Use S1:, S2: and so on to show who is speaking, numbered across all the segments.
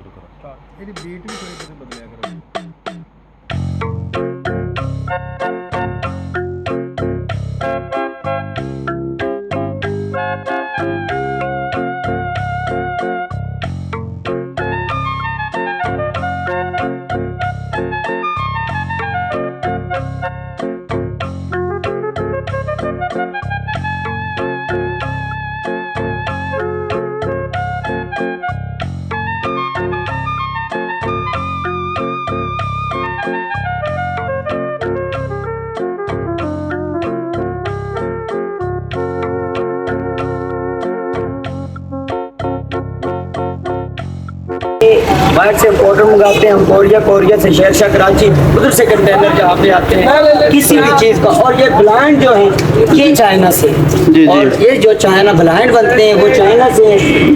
S1: शुरू करो।
S2: ਇਹਦੀ ਬੀਟ ਵੀ ਥੋੜੀ ਜਿਹੀ ਬਦਲਿਆ ਕਰੋ।
S3: बाहर से इम्पोर्टर मंगाते हैं हम, कोरिया से शेरशाह कराची, उधर से कंटेनर जहाँ पे आते हैं किसी भी चीज़ का। और ये ब्लाइंड जो है ये चाइना से, और ये जो चाइना ब्लाइंड बनते हैं वो चाइना से।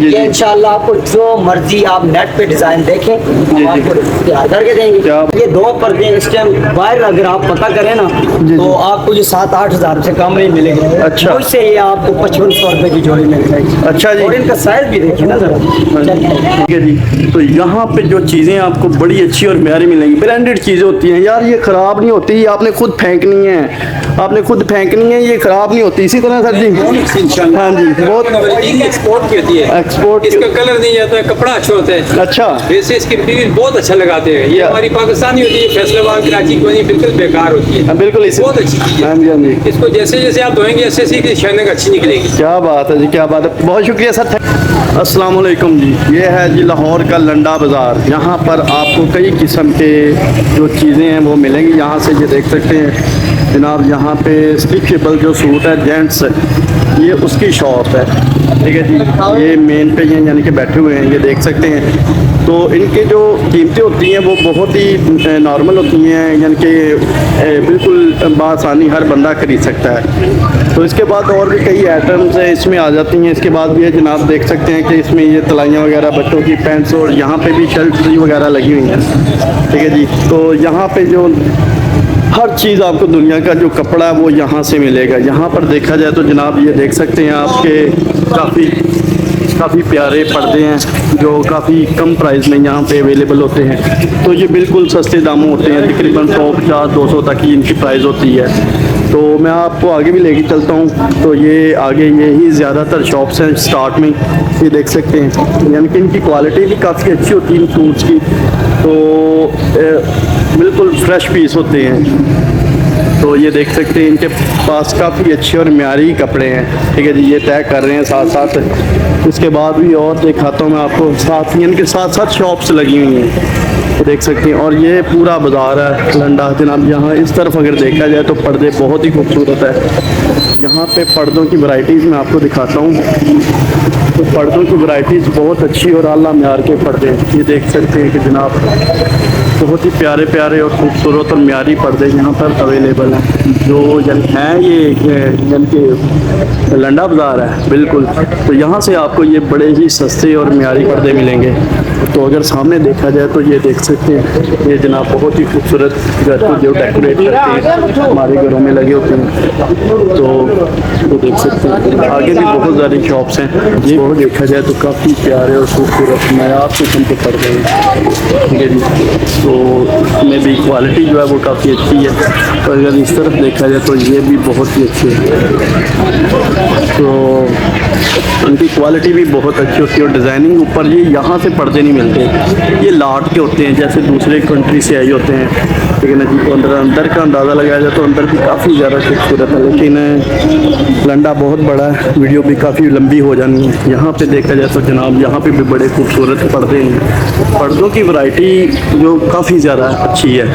S3: ये इंशाल्लाह आपको जो मर्जी आप नेट पे डिज़ाइन देखें हम आपको तैयार करके देंगे। ये 2 पर्दे इस टाइम बाहर अगर आप पता करें ना तो आपको ये 7-8 हज़ार से कम नहीं मिलेगा।
S4: अच्छा,
S3: उससे ये आपको 5500 रुपये की जोड़ी मिल जाएगी।
S4: अच्छा जी,
S3: और इनका साइज भी देखिए ना जरा।
S4: ठीक है जी। तो यहाँ पे जो चीज़ें आपको बड़ी अच्छी और प्यारी मिलेंगी, ब्रांडेड चीज़ें होती हैं यार, ये ख़राब नहीं होती, आपने खुद फेंकनी है, आपने खुद फेंकनी है, ये ख़राब नहीं होती। इसी तरह सर जी, हाँ जी, बहुत
S1: एक्सपोर्ट की होती है,
S4: एक्सपोर्ट,
S1: इसका कलर नहीं जाता है, कपड़ा अच्छा होता है।
S4: अच्छा,
S1: वैसे इसकी मटीरियल बहुत अच्छा लगाते हैं। ये हमारी पाकिस्तानी होती है, फैसलाबाद कराची की नहीं, बिल्कुल बेकार होती है।
S4: बिल्कुल
S1: बहुत अच्छी चीज़ है।
S4: हाँ जी, हाँ जी,
S1: इसको जैसे जैसे आप धोएंगे ऐसे ऐसे इसकी शाइनिंग अच्छी निकलेगी।
S4: क्या बात है जी, क्या बात है, बहुत शुक्रिया सर। अस्सलाम वालेकुम जी, ये है जी लाहौर का लंडा बाज़ार। यहाँ पर आपको कई किस्म के जो चीज़ें हैं वो मिलेंगी। यहाँ से ये देख सकते हैं जनाब, यहाँ पे स्टिचेबल जो सूट है जेंट्स, ये उसकी शॉप है। ठीक है जी, ये मेन पे ये यानी कि बैठे हुए हैं, ये देख सकते हैं। तो इनके जो कीमतें होती हैं वो बहुत ही नॉर्मल होती हैं, यानी कि बिल्कुल बासानी हर बंदा खरीद सकता है। तो इसके बाद और भी कई आइटम्स हैं इसमें आ जाती हैं। इसके बाद भी जनाब देख सकते हैं कि इसमें ये तलाइयाँ वगैरह, बच्चों की पैंट्स, और यहाँ पे भी शर्ट वगैरह लगी हुई हैं। ठीक है जी, तो यहाँ पे जो हर चीज़ आपको दुनिया का जो कपड़ा है वो यहाँ से मिलेगा। यहाँ पर देखा जाए तो जनाब ये देख सकते हैं आपके काफ़ी प्यारे पर्दे हैं जो काफ़ी कम प्राइस में यहाँ पे अवेलेबल होते हैं। तो ये बिल्कुल सस्ते दामों होते हैं, तकरीबन 150-200 तक की इनकी प्राइस होती है। तो मैं आपको आगे भी लेके चलता हूँ। तो ये आगे यही ज़्यादातर शॉप्स हैं स्टार्ट में, ये देख सकते हैं, यानी कि इनकी क्वालिटी भी काफ़ी अच्छी होती है इन सूट्स की। तो बिल्कुल फ्रेश पीस होते हैं। तो ये देख सकते हैं इनके पास काफ़ी अच्छे और म्यारी कपड़े हैं। ठीक है जी, ये तय कर रहे हैं साथ साथ। इसके बाद भी और दिखाता हूँ मैं आपको, साथ ही इनके साथ साथ शॉप्स लगी हुई हैं, तो देख सकते हैं। और ये पूरा बाज़ार है लंडा जनाब। यहाँ इस तरफ अगर देखा जाए तो पर्दे बहुत ही खूबसूरत है। यहाँ पे पर्दों की वैरायटीज़ मैं आपको दिखाता हूँ। तो पर्दों की वैरायटीज़ बहुत अच्छी और आला म्यार के पर्दे, ये देख सकते हैं कि जनाब बहुत ही प्यारे प्यारे और खूबसूरत और म्यारी पर्दे यहाँ पर अवेलेबल हैं। जो हैं ये यानी कि लंडा बाज़ार है बिल्कुल। तो यहाँ से आपको ये बड़े ही सस्ते और म्यारी पर्दे मिलेंगे। तो अगर सामने देखा जाए तो ये देख सकते हैं, ये जनाब बहुत ही खूबसूरत घर को जो डेकोरेट करते हैं हमारे घरों में लगे होते हैं। तो देख सकते हैं आगे भी बहुत सारी शॉप्स हैं। ये वो देखा जाए तो काफ़ी प्यारे और खूबसूरत नायाब किस्म के पर्दे हैं। ठीक है जी, तो इसमें भी क्वालिटी जो है वो काफ़ी अच्छी है। तो अगर इस तरफ देखा जाए तो ये भी बहुत ही अच्छी है। तो उनकी क्वालिटी भी बहुत अच्छी होती है और डिज़ाइनिंग ऊपर ये यहाँ से पर्दे नहीं मिलते, ये लाट के होते हैं जैसे दूसरे कंट्री से आए होते हैं। ठीक है ना जी, अंदर का अंदाज़ा लगाया जाए तो अंदर भी काफ़ी ज़्यादा खूबसूरत है, लेकिन लंडा बहुत बड़ा है, वीडियो भी काफ़ी लंबी हो जानी है। यहाँ पे देखा जाए तो जनाब यहाँ पे भी बड़े खूबसूरत पर्दे हैं। पर्दों की वैरायटी जो काफ़ी ज़्यादा अच्छी है।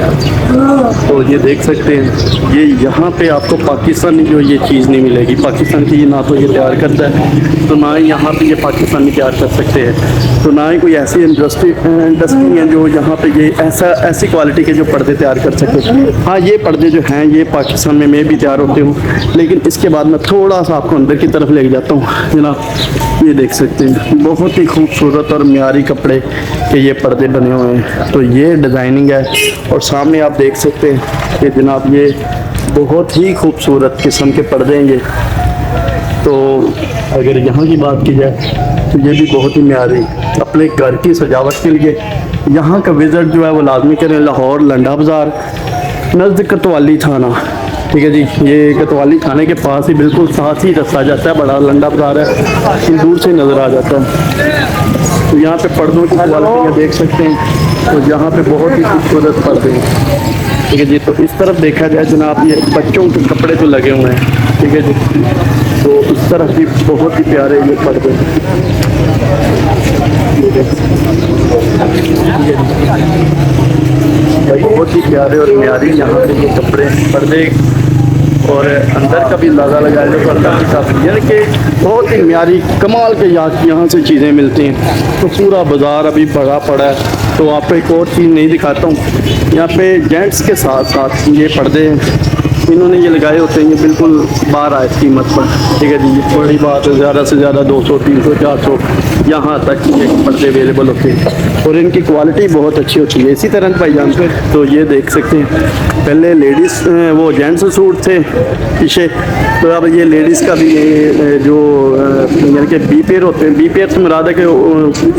S4: तो ये देख सकते हैं, ये यहाँ पे आपको पाकिस्तानी जो ये चीज़ नहीं मिलेगी। पाकिस्तान की ना तो ये तैयार करता है, तो ना ही यहाँ पे ये पाकिस्तानी तैयार कर सकते हैं, तो ना ही कोई ऐसी इंडस्ट्री है जो यहाँ पे ये ऐसी क्वालिटी के जो पर्दे तैयार कर सके। हाँ, ये पर्दे जो हैं ये पाकिस्तान में मैं भी तैयार होते हूँ, लेकिन इसके बाद मैं थोड़ा सा आपको अंदर की तरफ लेके जाता हूँ जनाब। ये देख सकते हैं बहुत ही खूबसूरत और म्यारी कपड़े के ये पर्दे बने हुए हैं। तो ये डिज़ाइनिंग है और सामने आप देख सकते हैं कि जनाब ये बहुत ही खूबसूरत किस्म के पर्दे हैं। तो अगर यहाँ की बात की जाए तो ये भी बहुत ही म्यारी अपने घर की सजावट के लिए यहाँ का विज़िट जो है वो लाजमी करें। लाहौर लंडा बाज़ार नज़द कोतवाली थाना, ठीक है जी, ये कोतवाली थाने के पास ही बिल्कुल साथ ही रास्ता जाता है, बड़ा लंडा बाज़ार है, दूर से नज़र आ जाता है। तो यहाँ पे पर्दों की क्वालिटी देख सकते हैं, तो यहाँ पे बहुत ही खूबसूरत पर्दे हैं, ठीक है जी। तो इस तरफ देखा जाए जनाब, ये बच्चों के कपड़े जो लगे हुए हैं, ठीक है जी, तो इस तरफ भी बहुत ही प्यारे ये पर्दे हैं। बहुत ही प्यारे और म्यारी यहाँ पे ये कपड़े पर्दे, और अंदर का भी अंदाज़ा लगाया जाए तो अंदर की काफ़ी यानी कि बहुत ही म्यारी कमाल के यहाँ से चीज़ें मिलती हैं। तो पूरा बाज़ार अभी भरा पड़ा है। तो आपको एक और चीज़ नहीं दिखाता हूँ, यहाँ पे जेंट्स के साथ साथ ये पर्दे इन्होंने ये लगाए होते हैं, ये बिल्कुल 12 है कीमत पर, ठीक है जी। ये बड़ी बात है, ज़्यादा से ज़्यादा 200 300 400 यहाँ तक ये पर्दे अवेलेबल होते हैं, और इनकी क्वालिटी बहुत अच्छी होती है। इसी तरह भाईजान तो ये देख सकते हैं, पहले लेडीज़ वो जेंट्स सूट थे पीछे, तो अब ये लेडीज़ का भी ये जो यानी कि बी पेयर होते हैं, बी पेयर से मुराद है कि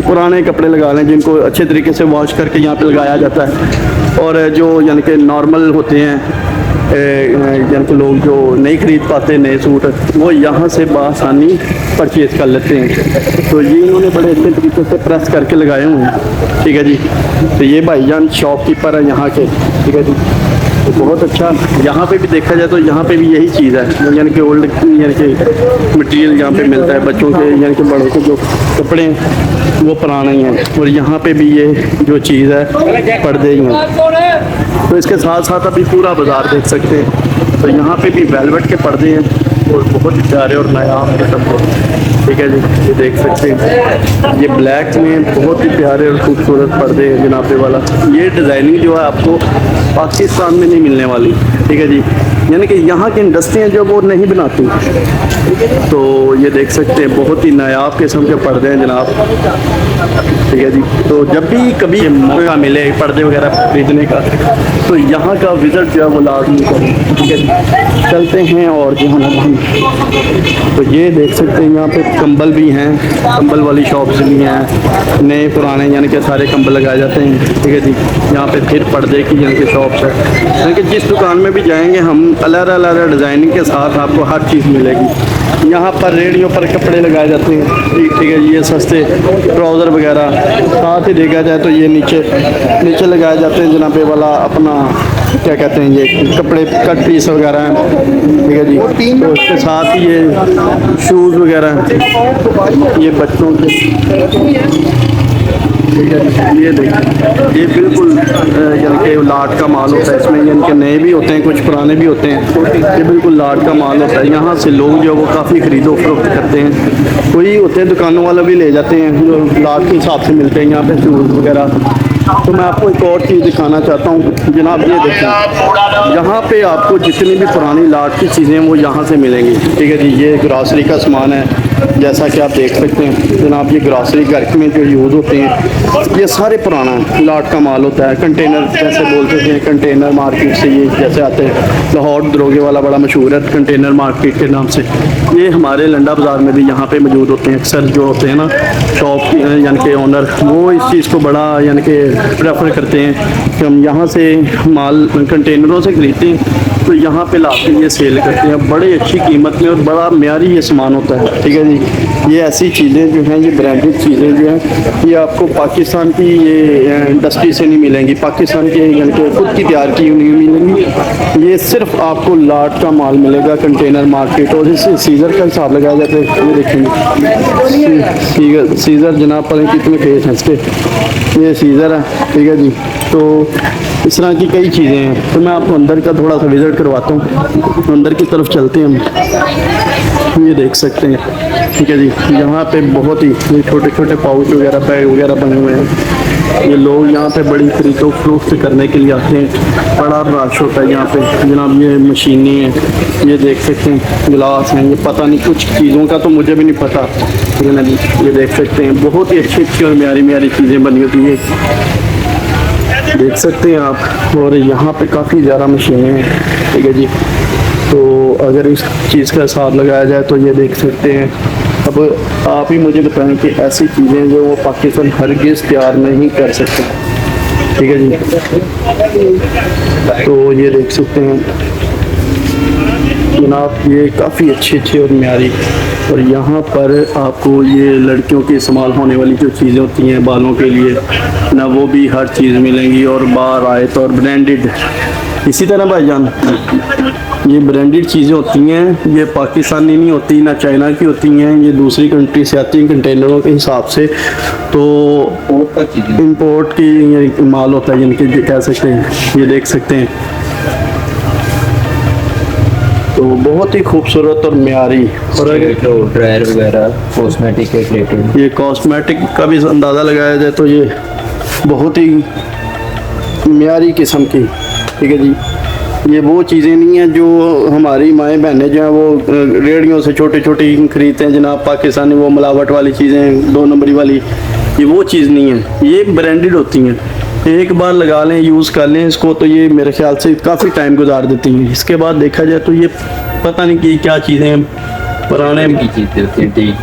S4: पुराने कपड़े लगा लें जिनको अच्छे तरीके से वॉश करके यहाँ पे लगाया जाता है, और जो यानी कि नॉर्मल होते हैं यानी कि लोग जो नहीं खरीद पाते नए सूट, वो यहाँ से बआसानी परचेज़ कर लेते हैं। तो ये इन्होंने बड़े अच्छे तरीके से प्रेस करके लगाए हुए हैं, ठीक है जी। तो ये भाईजान शॉपकीपर है यहाँ के, ठीक है जी। तो बहुत अच्छा, यहाँ पे भी देखा जाए तो यहाँ पे भी यही चीज़ है, यानी कि ओल्ड यानी कि मटेरियल यहाँ पे मिलता है बच्चों के, यानी कि बड़ों के जो कपड़े हैं वो पुराने ही हैं, और यहाँ पे भी ये जो चीज़ है पर्दे ही हैं। तो इसके साथ साथ अभी पूरा बाज़ार देख सकते हैं, तो यहाँ पे भी वेलवेट के पर्दे हैं और बहुत ही प्यारे और नायाब किस्म के, ठीक है जी। ये देख सकते हैं, ये ब्लैक में बहुत ही प्यारे और खूबसूरत पर्दे हैं जनाबे वाला। ये डिज़ाइनिंग जो है आपको पाकिस्तान में नहीं मिलने वाली, ठीक है जी, यानी कि यहाँ की इंडस्ट्रियाँ जो वो नहीं बनाती। तो ये देख सकते हैं बहुत ही नायाब किस्म के पर्दे हैं जनाब, ठीक है जी। तो जब भी कभी मौका मिले पर्दे वगैरह खरीदने का, तो यहाँ का विज़िट जो है वो लाजमी करें, ठीक है जी। चलते हैं और जो है हम, तो ये देख सकते हैं यहाँ पे कंबल भी हैं, कंबल वाली शॉप्स भी हैं, नए पुराने यानी कि सारे कंबल लगाए जाते हैं, ठीक है जी। यहाँ पे फिर पर्दे की यानी कि शॉप्स है, यानी कि जिस दुकान में भी जाएंगे हम अलग अलग डिज़ाइनिंग के साथ आपको हर चीज़ मिलेगी। यहाँ पर रेडियो पर कपड़े लगाए जाते हैं, ठीक है जी। ये सस्ते ट्राउज़र वगैरह, साथ ही देखा जाए तो ये नीचे लगाए जाते हैं जनाबे वाला अपना क्या कहते हैं, ये कपड़े कट पीस वगैरह हैं, ठीक है जी। तो उसके साथ ही ये शूज़ वगैरह, ये बच्चों के, ठीक है। ये देखिए, ये बिल्कुल यानी कि लाट का माल होता है इसमें, यानी कि नए भी होते हैं कुछ पुराने भी होते हैं, ये बिल्कुल लाट का माल होता है। यहाँ से लोग जो वो काफ़ी खरीदो फरोख्त करते हैं, कोई होते हैं दुकानों वाले भी ले जाते हैं जो लाट के हिसाब से मिलते हैं यहाँ पे शूज़ वगैरह। तो मैं आपको एक और चीज़ दिखाना चाहता हूँ जनाब, ये देखें, यहाँ पे आपको जितनी भी पुरानी लाट की चीज़ें हैं वो यहाँ से मिलेंगी, ठीक है जी। ये ग्रॉसरी का सामान है, जैसा कि आप देख सकते हैं जनाब, ये ग्रॉसरी घर में जो यूज़ होते हैं ये सारे पुराना लाट का माल होता है। कंटेनर जैसे बोलते थे, कंटेनर मार्केट से ये जैसे आते हैं, लाहौर दरोगे वाला बड़ा मशहूर है कंटेनर मार्केट के नाम से, ये हमारे लंडा बाज़ार में भी यहाँ पे मौजूद होते हैं। अक्सर जो होते हैं ना शॉप यानी कि ओनर, वो इस चीज़ को बड़ा यानी कि प्रेफर करते हैं कि हम यहाँ से माल कंटेनरों से खरीदते हैं, तो यहाँ पे लाके ये सेल करते हैं बड़ी अच्छी कीमत में, और बड़ा म्यारी ये सामान होता है, ठीक है जी। ये ऐसी चीज़ें जो हैं, ये ब्रांडेड चीज़ें जो हैं, ये आपको पाकिस्तान की ये इंडस्ट्री से नहीं मिलेंगी, पाकिस्तान के यानी कि खुद की तैयार की नहीं मिलेंगी। ये सिर्फ आपको लाट का माल मिलेगा कंटेनर मार्केट, और इससे सीज़र का हिसाब लगाया जाता है। ये देखेंगे सीज़र जनाब, पर कितने फेस हैं इसके, ये सीज़र है, ठीक है जी। तो इस तरह की कई चीज़ें हैं। तो मैं आपको अंदर का थोड़ा सा विज़िट करवाता हूँ, अंदर की तरफ चलते हैं हम। ये देख सकते हैं, ठीक है जी। यहाँ पे बहुत ही छोटे छोटे पाउच वगैरह, बैग वगैरह बने हुए हैं। ये लोग यहाँ पे बड़ी खरीदो फरोख्त करने के लिए आते हैं, बड़ा रश होता है यहाँ पे जनाब। ये मशीनें हैं, ये देख सकते हैं, गिलास हैं, ये पता नहीं कुछ चीज़ों का तो मुझे भी नहीं पता, ठीक है ना जी। ये देख सकते हैं बहुत ही अच्छी अच्छी और म्यारी चीज़ें बनी होती है, देख सकते हैं आप। और यहाँ पे काफ़ी ज़्यादा मशीनें हैं, ठीक है जी। तो अगर इस चीज़ का हिसाब लगाया जाए तो ये देख सकते हैं। अब आप ही मुझे बताएं कि ऐसी चीज़ें जो वो पाकिस्तान हरगिज़ तैयार नहीं कर सकते, ठीक है जी। तो ये देख सकते हैं जनाब, ये काफ़ी अच्छे और म्यारी। और यहाँ पर आपको ये लड़कियों के इस्तेमाल होने वाली जो चीज़ें होती हैं बालों के लिए ना, वो भी हर चीज़ मिलेंगी और बाहर आए तो और ब्रांडेड। इसी तरह भाईजान ये ब्रांडेड चीज़ें होती हैं, ये पाकिस्तानी नहीं होती ना चाइना की होती हैं, ये दूसरी कंट्री से आती हैं कंटेनरों के हिसाब से। तो इंपोर्ट की माल होता है जिनके कह सकते हैं। ये देख सकते हैं, तो बहुत ही खूबसूरत और म्यारी। और अगर
S5: ड्रायर वगैरह कॉस्मेटिक के रिलेटेड,
S4: ये कॉस्मेटिक का भी अंदाज़ा लगाया जाए तो ये बहुत ही म्यारी किस्म की, ठीक है जी। ये वो चीज़ें नहीं हैं जो हमारी माएँ बहनें जो हैं वो रेडियो से छोटे छोटे खरीदते हैं जनाब, पाकिस्तानी वो मिलावट वाली चीज़ें 2 नंबरी वाली, ये वो चीज़ नहीं है, ये ब्रांडेड होती हैं। एक बार लगा लें, यूज़ कर लें इसको, तो ये मेरे ख्याल से काफ़ी टाइम गुजार देती हैं। इसके बाद देखा जाए तो ये पता नहीं कि क्या चीज़ें हैं, पुराने
S5: की चीज़ें होती हैं, ठीक।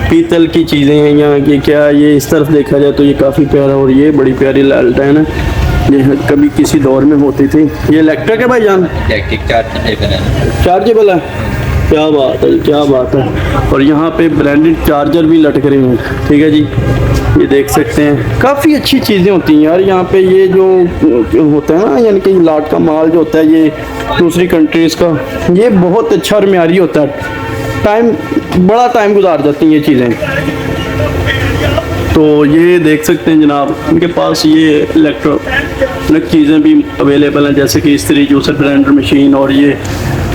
S4: पीतल की चीज़ें हैं या कि क्या। ये इस तरफ देखा जाए तो ये काफ़ी प्यारा, और ये बड़ी प्यारी लालटेन है, ये कभी किसी दौर में होती थी। ये इलेक्ट्रिक है भाईजान,
S5: इलेक्ट्रिक चार्जेबल है।
S4: चार्जेबल है, क्या बात है, क्या बात है। और यहाँ पे ब्रांडेड चार्जर भी लटक रहे हैं, ठीक है जी। ये देख सकते हैं, काफ़ी अच्छी चीज़ें होती हैं यार यहाँ पे। ये जो होता है ना, यानी कि लाट का माल जो होता है ये दूसरी कंट्रीज़ का, ये बहुत अच्छा और म्यारी होता है। बड़ा टाइम गुजार जाती हैं ये चीज़ें। तो ये देख सकते हैं जनाब, इनके पास ये इलेक्ट्रॉनिक चीज़ें भी अवेलेबल हैं, जैसे कि इस्त्री, जूसर, ब्लेंडर मशीन, और ये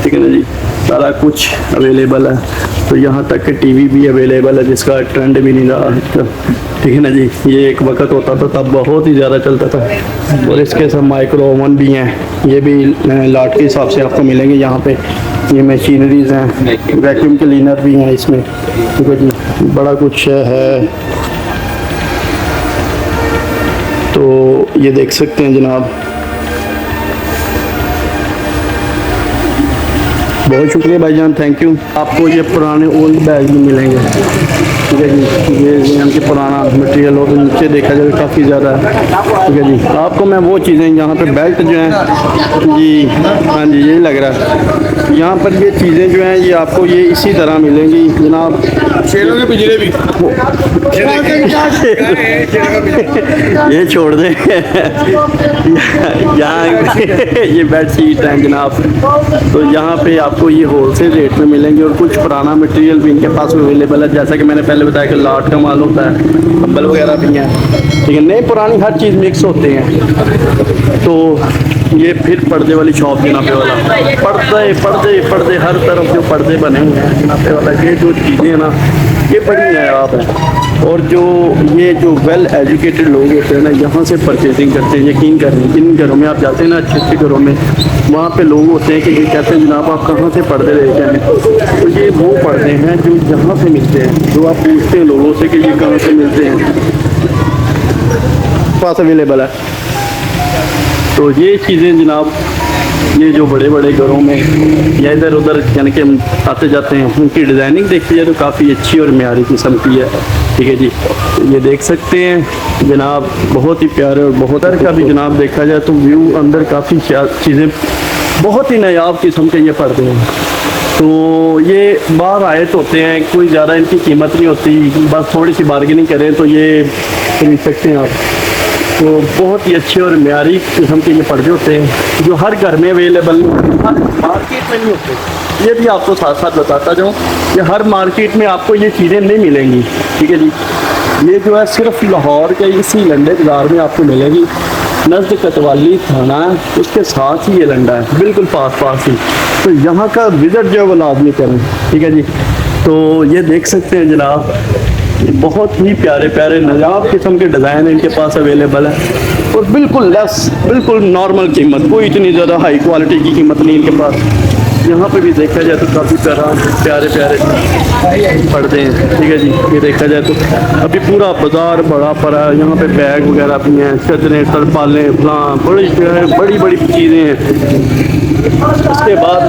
S4: ठीक है ना जी, सारा कुछ अवेलेबल है। तो यहाँ तक कि टीवी भी अवेलेबल है जिसका ट्रेंड भी नहीं रहा, ठीक है ना जी। ये एक वक्त होता था तब बहुत ही ज़्यादा चलता था। और इसके सब माइक्रो ओवन भी हैं, ये भी लाट के हिसाब से आपको मिलेंगे यहाँ पे। ये मशीनरीज हैं, वैक्यूम क्लीनर भी हैं इसमें, ठीक है जी, बड़ा कुछ है। तो ये देख सकते हैं जनाब, बहुत शुक्रिया भाईजान, थैंक यू। आपको ये पुराने ओल्ड बैग भी मिलेंगे, ठीक है जी। ये इनके पुराना मटेरियल और नीचे देखा जाए काफ़ी ज़्यादा है, ठीक है जी। आपको मैं वो चीज़ें यहाँ पे बेल्ट जो हैं जी, हाँ जी, यही लग रहा है। यहाँ पर ये चीज़ें जो हैं ये आपको ये इसी तरह मिलेंगी जनाब।
S2: शेरों के पिंजरे भी
S4: ये छोड़ दें यहाँ ये बेड शीट हैं जनाब। तो यहाँ पे आपको ये होलसेल रेट में मिलेंगे, और कुछ पुराना मटेरियल भी इनके पास अवेलेबल है, जैसा कि मैंने पहले बताया कि लाट का माल होता है, कंबल वगैरह भी हैं, ठीक है। नई पुरानी हर चीज़ मिक्स होते हैं। तो ये फिर पर्दे वाली शॉप जनाबे वाला, पर्दे पर्दे पर्दे हर तरफ जो पर्दे बने हुए हैं जनाबे वाला। ये जो चीज़ें हैं ना, ये बड़ी नायाब है। और जो ये जो वेल एजुकेटेड लोग होते हैं ना, यहाँ से परचेजिंग करते हैं। यकीन करें, जिन घरों में आप जाते हैं ना, अच्छे अच्छे घरों में, वहाँ पे लोग होते हैं कि ये कहते हैं जनाब आप कहाँ से पर्दे लेते हैं। तो ये वो पर्दे हैं जो यहाँ से मिलते हैं, जो आप पूछते हैं लोगों से कि ये कहाँ से मिलते हैं, पास अवेलेबल है। तो ये चीज़ें जनाब, ये जो बड़े बड़े घरों में या इधर उधर यानी कि आते जाते हैं, उनकी डिज़ाइनिंग देखी जाए तो काफ़ी अच्छी और म्यारी किस्म की है, ठीक है जी। ये देख सकते हैं जनाब, बहुत ही प्यारे और बहुत का भी जनाब देखा जाए तो व्यू अंदर काफ़ी चीज़ें बहुत ही नायाब किस्म के ये पर्दे हैं। तो ये बाहर आयत होते हैं, कोई ज़्यादा इनकी कीमत नहीं होती, बस थोड़ी सी बार्गेनिंग करें तो ये खरीद सकते हैं आप। तो बहुत ही अच्छे और म्यारी किस्म के ये पर्दे होते हैं जो हर घर में अवेलेबल नहीं, हर मार्केट में नहीं होते। ये भी आपको साथ साथ बताता जाऊँ कि हर मार्केट में आपको ये चीज़ें नहीं मिलेंगी, ठीक है जी। ये जो है सिर्फ लाहौर के इसी लंडे बाज़ार में आपको मिलेगी। नज़द कतवाली थाना है, उसके साथ ही ये लंडा है, बिल्कुल पास पास ही। तो यहाँ का विज़िट जो है वो लाजमी करें, ठीक है जी। तो ये देख सकते हैं जनाब, बहुत ही प्यारे प्यारे नायाब किस्म के डिज़ाइन इनके पास अवेलेबल है, और बिल्कुल लेस, बिल्कुल नॉर्मल कीमत, कोई इतनी ज़्यादा हाई क्वालिटी की कीमत नहीं इनके पास। यहाँ पे भी देखा जाए तो काफ़ी प्यारे प्यारे पर्दे हैं, ठीक है जी। ये देखा जाए तो अभी पूरा बाजार बड़ा पड़ा है, यहाँ पे बैग वगैरह भी हैं, चदरें, तरपालें, फलां, बड़ी बड़ी चीज़ें हैं। इसके बाद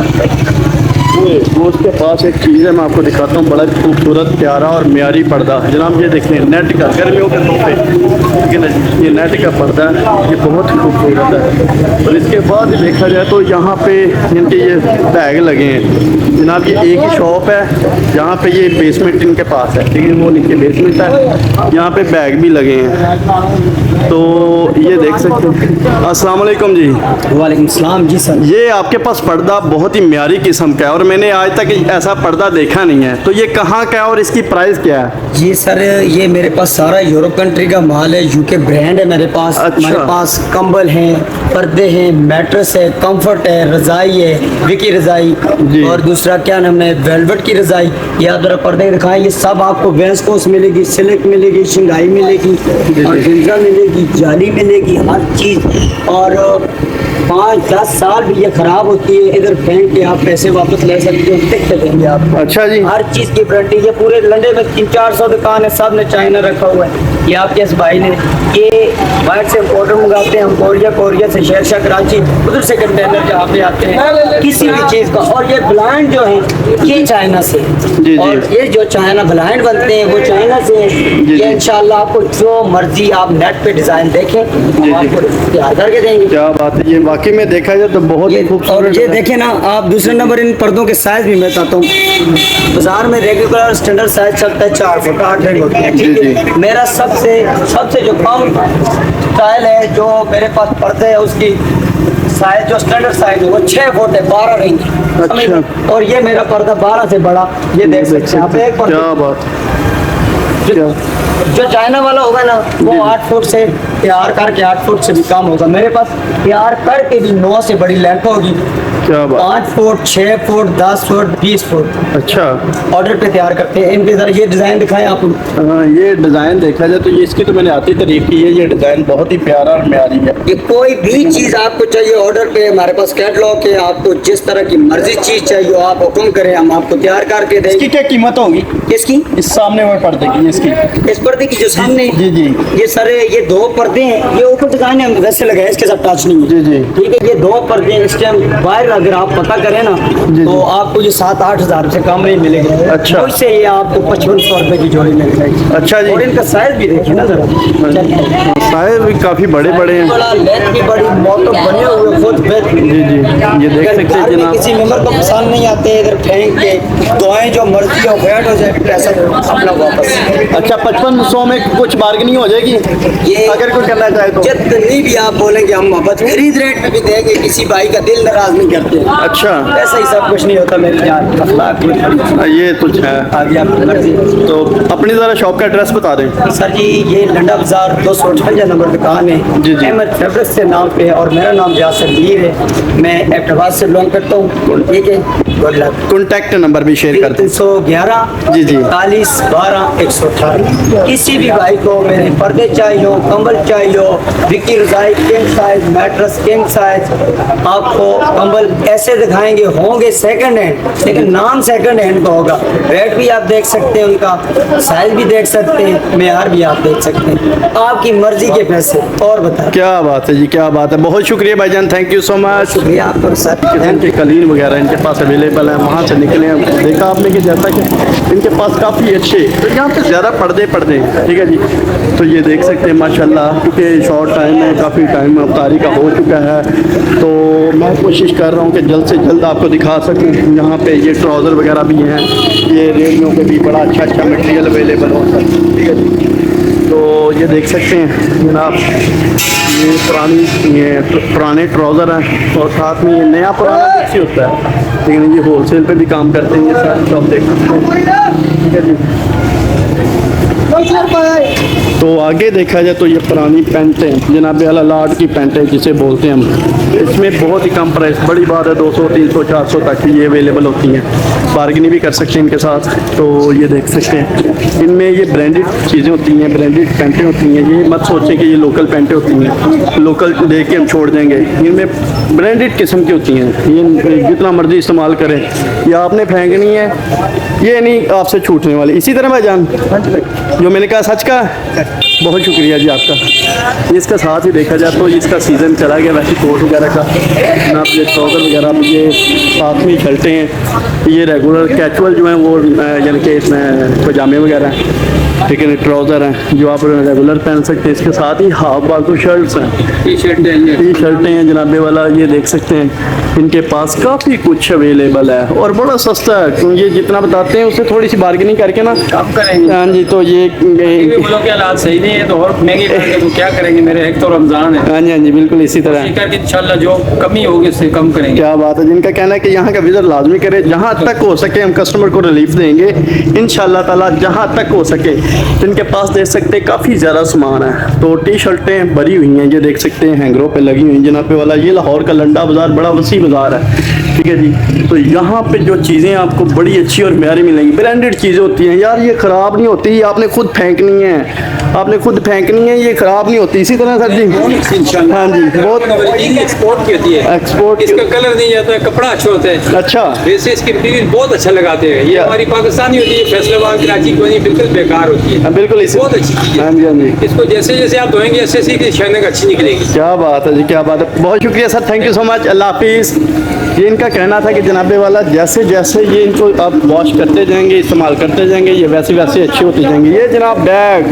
S4: वो उसके पास एक चीज़ है, मैं आपको दिखाता हूँ, बड़ा खूबसूरत प्यारा और म्यारी पर्दा जनाब। ये देखें, नेट का, गर्मियों के तोहफे, ठीक है ना जी। ये नेट का पर्दा है, ये बहुत ही खूबसूरत है। और इसके बाद देखा जाए तो यहाँ पे इनके ये बैग लगे हैं जनाब। ये एक ही शॉप है जहाँ पे ये बेसमेंट इनके पास है, ठीक है, वो नीचे बेसमेंट है, यहाँ पे बैग भी लगे हैं। तो ये देख सकते हैं। अस्सलाम वालेकुम जी।
S3: वालेकुम सलाम जी सर।
S4: ये आपके पास पर्दा बहुत ही म्यारी किस्म का है और मैंने आज तक ऐसा पर्दा देखा नहीं है, तो ये कहाँ का है और इसकी प्राइस क्या है?
S3: जी सर, ये मेरे पास सारा यूरोप कंट्री का माल है, यूके ब्रांड है मेरे पास।
S4: अच्छा।
S3: मेरे पास कंबल हैं, पर्दे हैं, मैट्रेस है, कंफर्ट है, रज़ाई है, विकी रज़ाई,
S4: जी।
S3: और दूसरा क्या नाम है, वेलवेट की रज़ाई। या अगर पर्दे दिखाएं, ये सब आपको वेस्कोस मिलेगी, सिल्क मिलेगी, शिंगाई मिलेगी, और जिंजा मिलेगी, जाली मिलेगी, हर चीज़। और 5-10 साल भी ये खराब होती है, इधर फेंक के आप पैसे वापस ले सकते हो, टिक के देंगे आपको।
S4: अच्छा जी।
S3: हर चीज की गारंटी। ये पूरे लंडे में 300-400 दुकान है, सब ने चाइना रखा हुआ है। ये आपके इस भाई ने ये बाहर से ऑर्डर मंगाते हैं हम, कोरिया से, शेरशाह कराची, उधर से कंटेनर जहाँ पे आते हैं किसी भी चीज का। और ये ब्लाइंड जो है ये चाइना से,
S4: जी।
S3: और ये जो चाइना ब्लाइंड बनते हैं वो चाइना से है।
S4: जी।
S3: ये इंशाल्लाह आपको जो मर्जी आप नेट पे डिजाइन देखें, हम आपको तैयार करके देंगे।
S4: क्या बात है, ये वाकई में देखा जाए तो बहुत ही
S3: और
S4: खूबसूरत
S3: ये
S4: है।
S3: देखें ना आप, दूसरे नंबर इन पर्दों के साइज भी मैं बताता हूँ। बाजार में रेगुलर स्टैंडर्ड साइज चलता है 4 फुट 8 फुट होता है, ठीक
S4: जी,
S3: है। मेरा सबसे जो कम स्टाइल है, जो मेरे पास पर्दे है, उसकी साइज जो स्टैंडर्ड साइज है वो 6 फुट है, 12 रेंज।
S4: अच्छा।
S3: और ये मेरा पर्दा 12 से बड़ा, ये देख सकते हैं आप। एक
S4: क्या
S3: पर्दा
S4: बात,
S3: जो चाइना वाला होगा ना वो 8 फुट से तैयार करके 8 फुट से भी कम होगा। मेरे पास तैयार करके भी 9 से बड़ी लेंथ होगी,
S4: क्या बात।
S3: 5 फुट, 6 फुट, 10 फुट, 20 फुट
S4: अच्छा।
S3: ऑर्डर पे तैयार करते हैं। इनके जरा ये डिजाइन दिखाएं आप।
S4: हाँ, ये डिज़ाइन देखा जाए तो ये इसकी तो मैंने आती तारीफ की है, ये डिज़ाइन बहुत ही प्यारा और म्यारी है।
S3: ये कोई भी चीज आपको चाहिए ऑर्डर पे, हमारे पास कैटलॉग है। आपको जिस तरह की मर्जी चीज चाहिए हो आप हुक्म करें, हम आपको तैयार करके देंगे।
S4: इसकी क्या कीमत होगी?
S3: इसकी
S4: इस सामने वो पर्दे की, इसकी
S3: इस पर्दे की जो सामने,
S4: जी, जी।
S3: ये सारे ये 2 पर्दे हैं, ये ऊपर डिजाइन है वैसे लगा है, इसके साथ टच नहीं है।
S4: जी, जी।
S3: ठीक है, ये 2 पर्दे हैं। इस टाइम बाहर अगर आप पता करें ना
S4: जी,
S3: तो
S4: जी।
S3: आपको ये 7-8 हज़ार से कम नहीं मिलेंगे।
S4: अच्छा।
S3: उससे ये आपको 5500 रुपए की जोड़ी मिल जाएगी।
S4: अच्छा जी।
S3: और इनका साइज भी देखिए ना जरा,
S4: साइज भी काफ़ी बड़े बड़े हैं।
S3: बड़ा लेंथ भी बड़ी, मोटो बने हुए खुद बेहतरीन।
S4: जी, जी, ये देख
S3: अगर
S4: सकते हैं
S3: घर में
S4: जनाब।
S3: किसी मेंबर को पसंद नहीं आते, इधर फेंक के दुआएं जो मर्जी हो वेट हो जाए, पैसा अपना वापस।
S4: अच्छा, 5500 में कुछ बार्गेनिंग हो जाएगी
S3: ये
S4: अगर कोई करना चाहे तो?
S3: जितनी भी आप बोलेंगे हम मोहब्बत खरीद रेट में भी देंगे, किसी भाई का दिल नाराज नहीं करते।
S4: अच्छा।
S3: ऐसा ही सब कुछ नहीं होता मेरे यार, अखलाक भी खड़ी।
S4: ये तो है।
S3: आगे आपकी मर्जी।
S4: तो अपनी ज़रा शॉप का एड्रेस बता दें।
S3: सर जी, ये लंडा बाजार 258 नंबर दुकान है,
S4: जी, जी।
S3: अहमद फैब्रिक्स से नाम पे है, और मेरा नाम यासर मीर है। मैं एबटाबाद से बिलोंग करता हूँ, ठीक है। Good luck.
S4: कॉन्टैक्ट नंबर भी शेयर कर दें।
S3: 311
S4: जी, जी।
S3: 40 12 118। किसी भी भाई को मेरे पर्दे चाहिए हो, कंबल चाहिए हो, विकी रज़ाई king size, mattress king size, आपको कंबल ऐसे दिखाएंगे, होंगे सेकंड हैंड, लेकिन नाम सेकंड हैंड का होगा। रेट भी आप देख सकते हैं, उनका साइज भी देख सकते हैं, मेयार भी आप देख सकते हैं, आपकी मर्जी के पैसे। और बताएं।
S4: क्या बात है जी, क्या बात है। बहुत शुक्रिया भाईजान, थैंक यू सो मच।
S3: शुक्रिया आपका सर।
S4: इनके कलीन वगैरह इनके पास अवेलेबल है, वहाँ से निकले हैं। देखा आपने कि जैसा कि इनके पास काफ़ी अच्छे, तो यहाँ पे ज़्यादा पर्दे हैं, ठीक है जी। तो ये देख सकते हैं माशाल्लाह, क्योंकि शॉर्ट टाइम में काफ़ी टाइम अफ्तारी का हो चुका है, तो मैं कोशिश कर रहा हूँ कि जल्द से जल्द आपको दिखा सकूँ। यहाँ पे ये ट्राउज़र वगैरह भी हैं, ये रेडियो पे भी बड़ा अच्छा मटेरियल अवेलेबल होता है, ठीक है जी। तो ये देख सकते हैं जनाब, ये पुराने ट्राउज़र हैं, और साथ में ये नया पुराना मिक्स ही होता है, लेकिन ये होलसेल पे भी काम करते हैं। ये सारे शॉप देख सकते हैं, ठीक है जी। तो आगे देखा जाए तो ये पुरानी पैंट है जनाब आला लाट की पैंट है जिसे बोलते हैं हम। इसमें बहुत ही कम प्राइस, बड़ी बात है 200 300 400 तक ये अवेलेबल होती हैं, बार्गेनिंग भी कर सकते हैं इनके साथ। तो ये देख सकते हैं इनमें ये ब्रांडेड चीज़ें होती हैं, ब्रांडेड पैंटें होती हैं। ये मत सोचें कि ये लोकल पैंटें होती हैं, लोकल देख के हम छोड़ देंगे। इनमें ब्रांडेड किस्म की होती हैं, ये जितना मर्जी इस्तेमाल करें, ये आपने फेंकनी है, ये नहीं आपसे छूटने वाली। इसी तरह भाईजान जो मैंने कहा सच का, बहुत शुक्रिया जी आपका। इसका साथ ही देखा जाए तो इसका सीज़न चला गया वैसे कोट वगैरह का, जनाब ये ट्राउज़र वगैरह, ये साथ में शर्टें हैं, ये रेगुलर कैजुअल जो हैं वो यानी कि इसमें पजामे वगैरह हैं, ठीक है, ट्राउज़र हैं जो आप रेगुलर पहन सकते हैं। इसके साथ ही हाफ बाजू शर्ट्स हैं, टी-शर्टें हैं जनाबे वाला, ये देख सकते हैं इनके पास काफ़ी कुछ अवेलेबल है और बड़ा सस्ता है। तो ये जितना बताते हैं उससे थोड़ी सी बार्गेनिंग करके ना
S1: कम करेंगे।
S4: हाँ जी, तो ये
S1: बोलो के हालात सही नहीं है तो और महंगे करके तो क्या करेंगे, मेरे एक तो रमज़ान है।
S4: हाँ जी, हाँ जी, बिल्कुल इसी तरह
S1: करके इंशाल्लाह जो कमी होगी उससे कम करेंगे।
S4: क्या बात है। जिनका कहना है कि यहाँ का विज़िट लाजमी करें, जहाँ तक हो सके हम कस्टमर को रिलीफ देंगे इंशाल्लाह ताला, जहाँ तक हो सके। तो इनके पास देख सकते हैं काफ़ी ज़्यादा सामान है। तो टी शर्टें भरी हुई हैं, ये देख सकते हैं हैंगरों पे लगी हुई हैं जनाब पे वाला। ये लाहौर का लंडा बाज़ार बड़ा वसी बाज़ार है, ठीक है जी। तो यहाँ पे जो चीज़ें आपको बड़ी अच्छी और प्यारी मिलेंगी, ब्रांडेड चीज़ें होती हैं यार, ये ख़राब नहीं होती, ये आपने खुद फेंकनी है, आपने खुद फेंकनी है, ये ख़राब नहीं होती। इसी तरह सर जी, हाँ जी, बहुत
S1: एक्सपोर्ट की होती है,
S4: एक्सपोर्ट,
S1: इसका कलर नहीं जाता है, कपड़ा अच्छा होता है।
S4: अच्छा,
S1: वैसे इसके मटीरियल बहुत अच्छा लगाते हैं। ये हमारी पाकिस्तानी होती है, फैसलाबाद कराची की बनी, बिल्कुल बेकार होती है।
S4: बिल्कुल इसी,
S1: बहुत अच्छी चीज़ है।
S4: हाँ जी, हाँ जी।
S1: इसको जैसे जैसे आप धोएंगे ऐसे ऐसे शाइनिंग अच्छी निकलेगी।
S4: क्या बात है जी, क्या बात है। बहुत शुक्रिया sir, thank you so much, अल्लाह हाफिज़। ये इनका कहना था कि जनाबे वाला जैसे जैसे ये इनको आप वॉश करते जाएंगे, इस्तेमाल करते जाएंगे, ये वैसे वैसे अच्छी होती जाएंगी। ये जनाब बैग,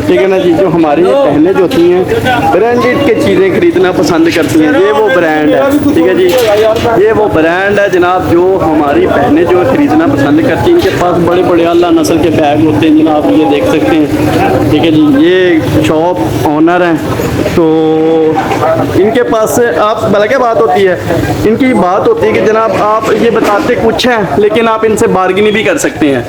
S4: ठीक है ना जी, जो हमारी ये पहले जो होती हैं ब्रांडेड के चीज़ें खरीदना पसंद करती हैं, ये वो ब्रांड है, ठीक है जी, ये वो ब्रांड है जनाब जो हमारी बहनें जो खरीदना पसंद करती हैं। इनके पास बड़े बड़े आला नस्ल के बैग होते हैं जनाब, ये देख सकते हैं, ठीक है जी। ये शॉप ऑनर हैं, तो इनके पास आप भला क्या बात होती है, इनकी बात होती है कि जनाब आप ये बताते कुछ हैं लेकिन आप इनसे बार्गेनिंग भी कर सकते हैं।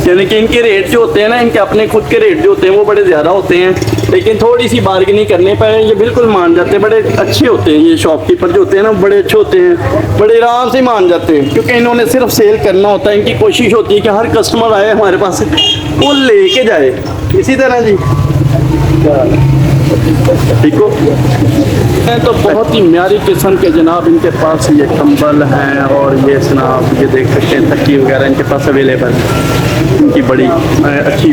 S4: यानी कि इनके रेट जो होते हैं ना, इनके अपने खुद के रेट जो होते हैं वो बड़े ज़्यादा होते हैं, लेकिन थोड़ी सी बार्गेनिंग करने पर ये बिल्कुल मान जाते हैं। बड़े अच्छे होते हैं ये शॉपकीपर जो होते हैं ना, बड़े अच्छे होते हैं, बड़े आराम से मान जाते हैं, क्योंकि इन्होंने सिर्फ सेल करना होता है। इनकी कोशिश होती है कि हर कस्टमर आए हमारे पास वो लेके जाए। इसी तरह जी, ठीक हो, तो बहुत ही म्यारी किस्म के जनाब इनके पास ये कंबल हैं और ये जनाब ये देख सकते हैं तकिए वगैरह इनके पास अवेलेबल है। इनकी बड़ी अच्छी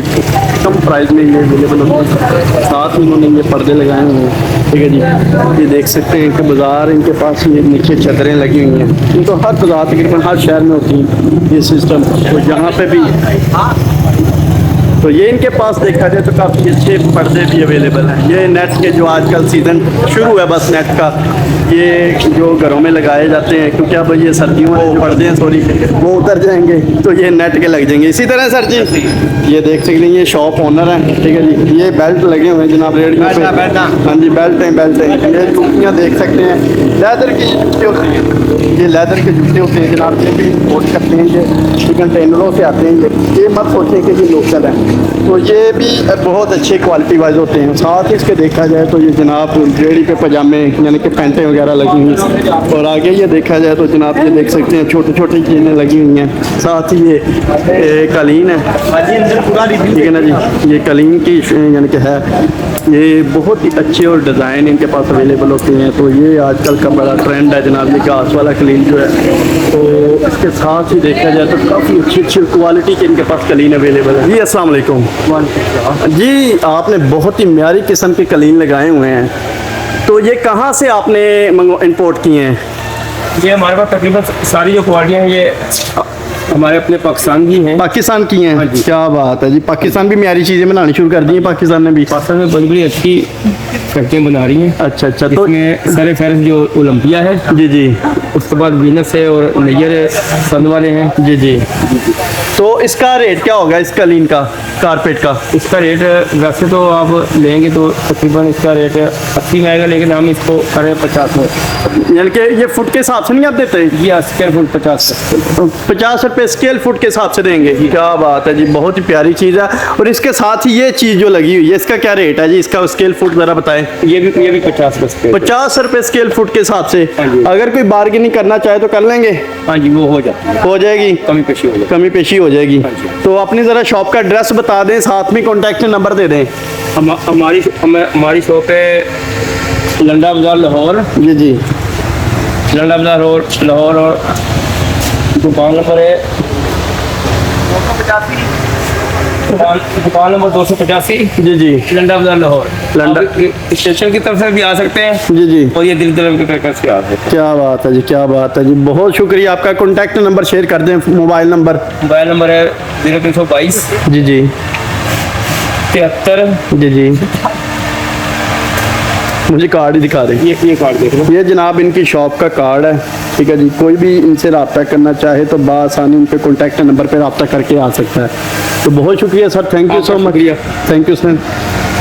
S4: कम प्राइस में ये अवेलेबल होते हैं। साथ में इन्होंने ये पर्दे लगाए हुए हैं, ठीक है जी। ये देख सकते हैं कि बाज़ार इनके पास ये नीचे चादरें लगी हुई हैं। इनको हर बाज़ार तकरीबन हर शहर में होती हैं ये सिस्टम, तो यहाँ पे भी। तो ये इनके पास देखा जाए तो काफ़ी अच्छे पर्दे भी अवेलेबल हैं। ये नेट के जो आजकल सीज़न शुरू है बस नेट का, ये जो घरों में लगाए जाते हैं, क्योंकि अब ये सर्दियों में जो पर्दे हैं सॉरी वो उतर जाएंगे तो ये नेट के लग जाएंगे। इसी तरह सर जी ये देख सकते हैं, ये शॉप ओनर हैं, ठीक है जी। ये बेल्ट लगे हुए हैं जनाब रेडियो पे, हाँ जी, बेल्ट हैं। ये जूतियाँ देख सकते हैं, लेदर की जूते होते हैं, ये लेदर के जूते होते हैं जनाब, ये भी इम्पोर्ट करते हैं, ये कंटेनरों से आते हैं। ये मत सोचें कि ये लोकल है, तो ये भी बहुत अच्छे क्वालिटी वाइज होते हैं। साथ ही इसके देखा जाए तो ये जनाब रेडी पे पजामे यानी कि पैंटें वगैरह लगी हुई हैं, और आगे ये देखा जाए तो जनाब ये देख सकते हैं छोटी छोटी चीज़ें लगी हुई हैं। साथ ही ये कालीन है, ठीक है ना जी, ये कालीन की यानी कि है, ये बहुत ही अच्छे और डिज़ाइन इनके पास अवेलेबल होते हैं। तो ये आजकल का बड़ा ट्रेंड है जनाब, ये घास वाला कालीन जो है। तो इसके साथ ही देखा जाए तो काफ़ी अच्छी क्वालिटी के इनके पास कालीन अवेलेबल है। जी अस्सलाम वालेकुम जी, आपने बहुत ही म्यारी किस्म के कालीन लगाए हुए हैं, तो ये कहाँ से आपने इंपोर्ट किए हैं?
S1: ये हमारे पास तकरीबन सारी जो क्वालिटियाँ हैं ये हमारे अपने पाकिस्तान की हैं।
S4: पाकिस्तान की हैं? क्या बात है जी, पाकिस्तान भी म्यारी चीज़ें बनानी शुरू कर दी हैं पाकिस्तान ने भी।
S1: पाकिस्तान में बड़ी बड़ी अच्छी फैक्ट्रियाँ बना रही हैं।
S4: अच्छा, तो
S1: इसमें सर फहरिस्त जो ओलंपिया है
S4: जी जी,
S1: उसके बाद वीनस है और नैयर संद वाले हैं।
S4: जी जी। तो इसका रेट क्या होगा, इस कालीन का, कारपेट का?
S1: इसका रेट वैसे तो आप लेंगे तो तकरीबन इसका रेट 80 में आएगा, लेकिन हम इसको करें 50 में।
S4: यानी कि ये फुट के हिसाब से नहीं आप देते?
S1: ये स्क्वायर फुट
S4: 50 रुपये स्केल फुट के हिसाब से देंगे। क्या बात है जी, बहुत ही प्यारी चीज़ है। और इसके साथ ही ये चीज़ जो लगी हुई है, इसका क्या रेट है जी? इसका स्केल फुट ज़रा बताएं।
S1: ये भी 50 रुपये
S4: 50 रुपये स्केल फुट के हिसाब से।
S1: हाँ जी।
S4: अगर कोई बार्गेनिंग करना चाहे तो कर लेंगे?
S1: हाँ जी, वो हो जाता है,
S4: हो जाएगी,
S1: कमी पेशी हो जाती
S4: कमी पेशी हो जाएगी।
S1: हाँ जी।
S4: तो अपनी ज़रा शॉप का एड्रेस बता दें, साथ में कॉन्टैक्ट नंबर दे दें।
S1: है। हमारी शॉप है लंडा बाजार लाहौर।
S4: जी जी।
S1: लंडा बाजार लाहौर और दुकान नंबर है दुकान नंबर 285।
S4: जी जी।
S1: लंडा बाजार लाहौर।
S4: लंडा
S1: स्टेशन की तरफ से भी आ सकते हैं
S4: जी जी।
S1: और ये दिल की तरफ से आ सकते हैं।
S4: क्या बात है जी, क्या बात है जी, बहुत शुक्रिया। आपका कॉन्टैक्ट नंबर शेयर कर दें, मोबाइल नंबर।
S1: मोबाइल नंबर है 0322
S4: जी जी
S1: 73।
S4: जी जी। मुझे कार्ड ही दिखा दें।
S1: ये कार्ड देख लो।
S4: ये जनाब इनकी शॉप का कार्ड है, ठीक है जी। कोई भी इनसे रब्ता करना चाहे तो बासानी उन पे कॉन्टैक्ट नंबर पे रब्ता करके आ सकता है। तो बहुत शुक्रिया sir, thank you so much. Thank you sir,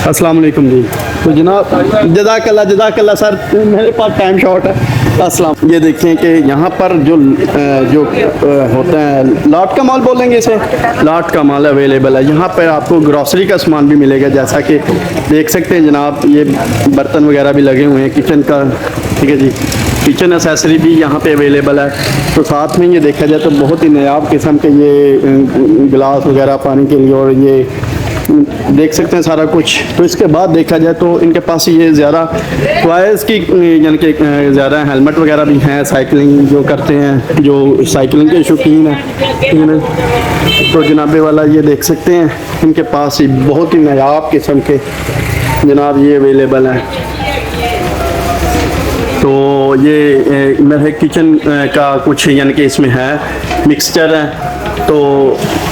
S4: अस्सलाम वालेकुम जी। तो जनाब जज़ाकल्लाह सर, मेरे पास टाइम शॉर्ट है। अस्सलाम। ये देखें कि यहाँ पर जो होता है लॉट का माल बोलेंगे इसे, लॉट का माल अवेलेबल है। यहाँ पर आपको ग्रॉसरी का सामान भी मिलेगा, जैसा कि देख सकते हैं जनाब। ये बर्तन वगैरह भी लगे हुए हैं किचन का, ठीक है जी। किचन एसेसरी भी यहाँ पे अवेलेबल है। तो साथ में ये देखा जाए तो बहुत ही नायाब किस्म के ये गिलास वगैरह पानी के लिए, और ये देख सकते हैं सारा कुछ। तो इसके बाद देखा जाए तो इनके पास ये ज़्यादा टॉयज़ की यानी कि ज़्यादा हेलमेट वगैरह भी हैं, साइकिलिंग जो करते हैं, जो साइकिलिंग के शौकीन हैं। तो जनाबे वाला ये देख सकते हैं इनके पास ही बहुत ही नायाब किस्म के जनाब ये अवेलेबल हैं। तो ये मेरे किचन का कुछ यानी कि इसमें है मिक्सचर है। तो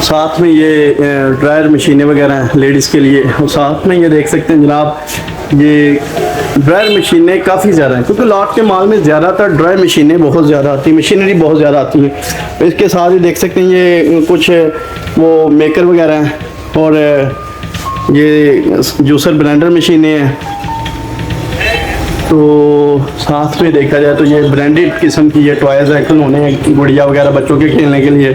S4: साथ में ये ड्रायर मशीनें वगैरह हैं लेडीज़ के लिए। और साथ में ये देख सकते हैं जनाब, ये ड्रायर मशीनें काफ़ी ज़्यादा हैं, क्योंकि लॉट के माल में ज़्यादातर ड्रायर मशीनें बहुत ज़्यादा आती हैं, मशीनरी बहुत ज़्यादा आती हैं। इसके साथ ही देख सकते हैं ये कुछ वो मेकर वगैरह हैं, और ये जूसर ब्लेंडर मशीनें हैं। तो साथ में देखा जाए तो ये ब्रांडेड किस्म की ये टॉयज़ है, खिलौने हैं, गुड़िया वगैरह बच्चों के खेलने के लिए।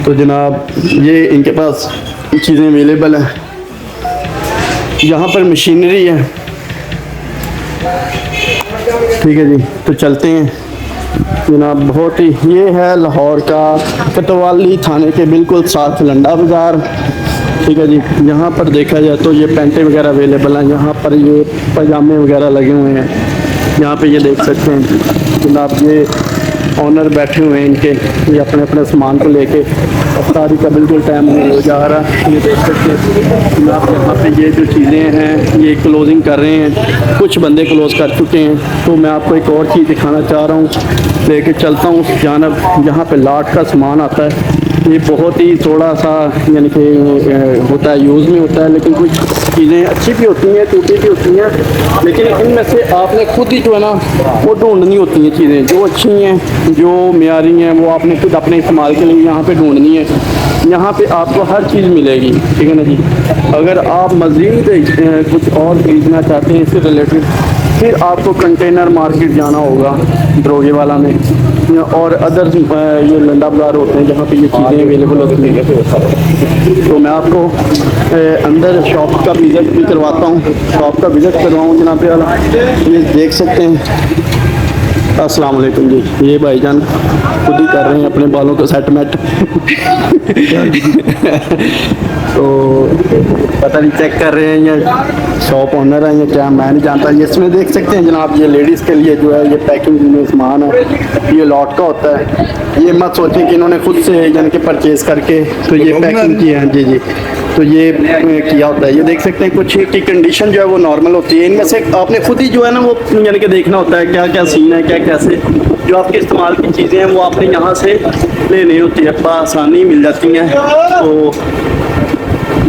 S4: तो जनाब ये इनके पास चीज़ें अवेलेबल हैं। यहाँ पर मशीनरी है, ठीक है जी। तो चलते हैं जनाब। बहुत ही ये है लाहौर का कोतवाली थाने के बिल्कुल साथ लंडा बाज़ार, ठीक है जी। यहाँ पर देखा जाए तो ये पैंटें वगैरह अवेलेबल हैं। यहाँ पर ये पजामे वगैरह लगे हुए हैं। यहाँ पे ये देख सकते हैं जनाब, ये ऑनर बैठे हुए हैं इनके, ये अपने अपने सामान को लेके। अफ्तारी का बिल्कुल टाइम नहीं हो जा रहा, ये देख सकते हैं जनाब। यहाँ पे ये जो चीज़ें हैं ये क्लोजिंग कर रहे हैं, कुछ बंदे क्लोज़ कर चुके हैं। तो मैं आपको एक और चीज़ दिखाना चाह रहा हूँ, लेके चलता हूँ उस जानब जहाँ पे लाट का सामान आता है। ये बहुत ही थोड़ा सा यानी कि होता है, यूज़ में होता है, लेकिन कुछ चीज़ें अच्छी भी होती हैं, टूटी भी होती हैं, लेकिन इनमें से आपने खुद ही जो है ना वो ढूंढनी होती हैं चीज़ें जो अच्छी हैं, जो मियारी हैं, वो आपने खुद अपने इस्तेमाल के लिए यहाँ पे ढूंढनी है। यहाँ पे आपको हर चीज़ मिलेगी, ठीक है ना जी। अगर आप मज़ीद कुछ और खरीदना चाहते हैं इससे रिलेटेड, फिर आपको कंटेनर मार्केट जाना होगा दरोगे वाला में, और अदर ये लंडा बाज़ार होते हैं जहाँ पे ये चीज़ें अवेलेबल होती हैं। तो मैं आपको अंदर शॉप का विज़िट भी करवाता हूँ, शॉप का विज़िट करवाऊँ जनाब वाला। ये देख सकते हैं। अस्सलाम वालेकुम जी। ये भाईजान खुद ही कर रहे हैं अपने बालों को सेटमेंट। तो पता नहीं चेक कर रहे हैं या शॉप ओनर है या क्या, मैं नहीं जानता। ये इसमें देख सकते हैं जनाब, ये लेडीज़ के लिए जो है ये पैकिंग में सामान है, ये लॉट का होता है। ये मत सोचें कि इन्होंने खुद से यानी कि परचेज़ करके तो ये पैकिंग की है। जी जी। तो ये किया होता है। ये देख सकते हैं कुछ की कंडीशन जो है वो नॉर्मल होती है। इनमें से आपने खुद ही जो है ना वो यानी कि देखना होता है क्या क्या सीन है, क्या कैसे जो आपके इस्तेमाल की चीज़ें हैं वो आपने यहाँ से लेनी होती है, आसानी मिल जाती हैं। तो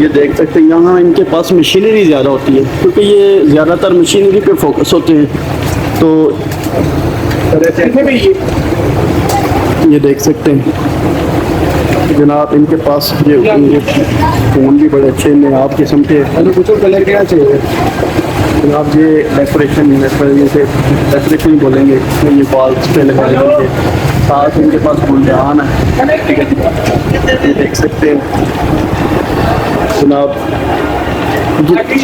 S4: ये देख सकते हैं यहाँ इनके पास मशीनरी ज़्यादा होती है, क्योंकि ये ज़्यादातर मशीनरी पे फोकस होते हैं। तो ये देख सकते हैं जनाब, इनके पास ये फ़ोन भी बड़े अच्छे हैं, आप किस्म के कलर क्या चाहिए जनाब। ये डेकोरेशन जैसे डेकोरेशन बोलेंगे तो ये वॉल्स पे लगाए जाएंगे, साथ इनके पास फूलदान है, ठीक है। ये देख सकते हैं जनाब,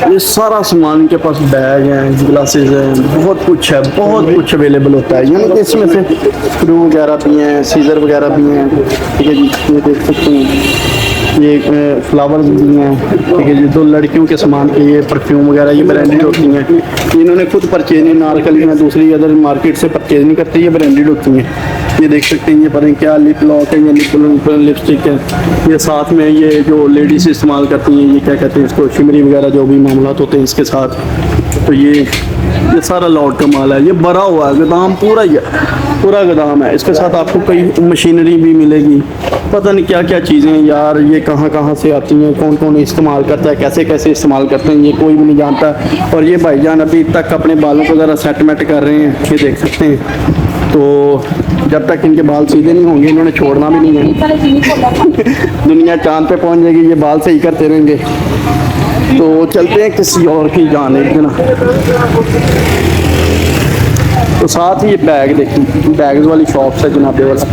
S4: ये सारा सामान इनके पास, बैग हैं, ग्लासेस हैं, बहुत कुछ अवेलेबल होता है। यानी कि इसमें से स्क्रू वगैरह भी हैं, सीजर वगैरह भी हैं, ठीक है जी। ये देख सकते हैं, ये फ्लावर्स भी हैं, ठीक है जी। दो लड़कियों के सामान के ये परफ्यूम वगैरह ये ब्रांडेड होती हैं, इन्होंने खुद परचेज नहीं, नारकली में दूसरी अदर मार्केट से परचेज नहीं करती, ये ब्रांडेड होती हैं। ये देख सकते हैं, ये पता नहीं क्या लिप लॉक है, ये लिपस्टिक है, ये साथ में ये जो लेडीज इस्तेमाल करती हैं, ये क्या कहते हैं इसको, शिमरी वगैरह जो भी मामलात होते हैं इसके साथ। तो ये सारा लॉट का माल है, ये भरा हुआ है, गोदाम पूरा गोदाम है। इसके साथ आपको कई मशीनरी भी मिलेगी, पता नहीं क्या क्या चीज़ें यार, ये कहाँ से आती हैं, कौन कौन इस्तेमाल करता है, कैसे इस्तेमाल करते हैं, ये कोई भी नहीं जानता। और ये भाईजान अभी तक अपने बालों को ज़रा सेटमेंट कर रहे हैं, ये देख सकते हैं। तो जब तक इनके बाल सीधे नहीं होंगे इन्होंने छोड़ना भी नहीं है। दुनिया चांद पे पहुंच जाएगी, ये बाल सही करते रहेंगे। तो चलते हैं किसी और की जान एक दिन। तो साथ ही ये बैग देखिए, बैग्स वाली शॉप्स है जनाब वाला,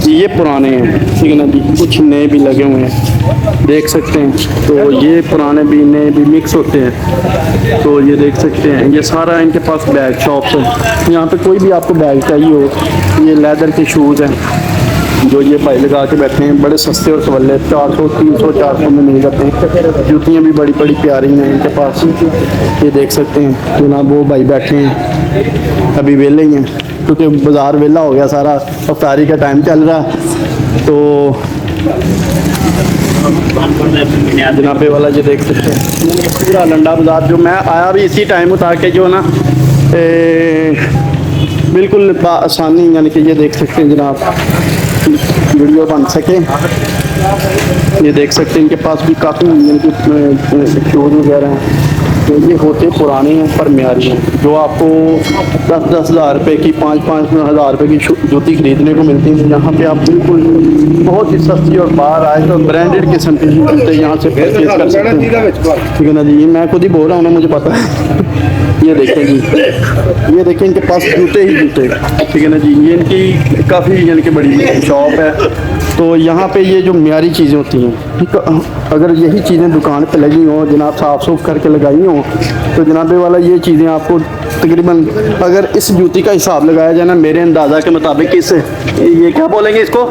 S4: ये पुराने हैं, ठीक है ना जी, कुछ नए भी लगे हुए हैं, देख सकते हैं। तो ये पुराने भी नए भी मिक्स होते हैं। तो ये देख सकते हैं, ये सारा इनके पास बैग शॉप्स है। यहाँ पे कोई भी आपको बैग चाहिए हो, ये लेदर के शूज़ हैं जो ये भाई लगा के बैठे हैं, बड़े सस्ते और सवल्ले, 400 300 400 में मिल जाते हैं। जूतियाँ भी बड़ी प्यारी हैं इनके पास, ये देख सकते हैं जनाब। वो भाई बैठे हैं, अभी वेले ही हैं क्योंकि बाज़ार वेला हो गया, सारा अफ्तारी का टाइम चल रहा है। तो जनाबे वाला ये देख सकते हैं, पूरा लंडा बाज़ार जो मैं आया भी इसी टाइम उतार के जो ना बिल्कुल आसानी, यानी कि ये देख सकते हैं जनाब, वीडियो बन सके। ये देख सकते हैं इनके पास भी काफ़ी यानी कि शूज़ वगैरह हैं, तो ये होते पुराने हैं पर म्यारी हैं, जो आपको 10-10 हज़ार रुपये की 5-5 हज़ार रुपये की जूती खरीदने को मिलती है। यहाँ पे आप बिल्कुल बहुत ही सस्ती और बाहर आए तो ब्रांडेड किस्म की जूते यहाँ से परचेज कर सकते हैं, ठीक है ना जी। मैं खुद ही बोल रहा हूँ ना, मुझे पता है। ये देखें जी, ये देखें इनके पास जूते ही जूते, ठीक है ना जी। ये इनकी काफ़ी यानी कि बड़ी शॉप है। तो यहाँ पे ये जो म्यारी चीज़ें होती हैं, ठीक, अगर यही चीज़ें दुकान पे लगी हों जनाब, साफ़ सूफ करके लगाई हों, तो जनाबे वाला ये चीज़ें आपको तकरीबन, अगर इस जूती का हिसाब लगाया जाए ना मेरे अंदाज़ा के मुताबिक, इस ये क्या बोलेंगे इसको,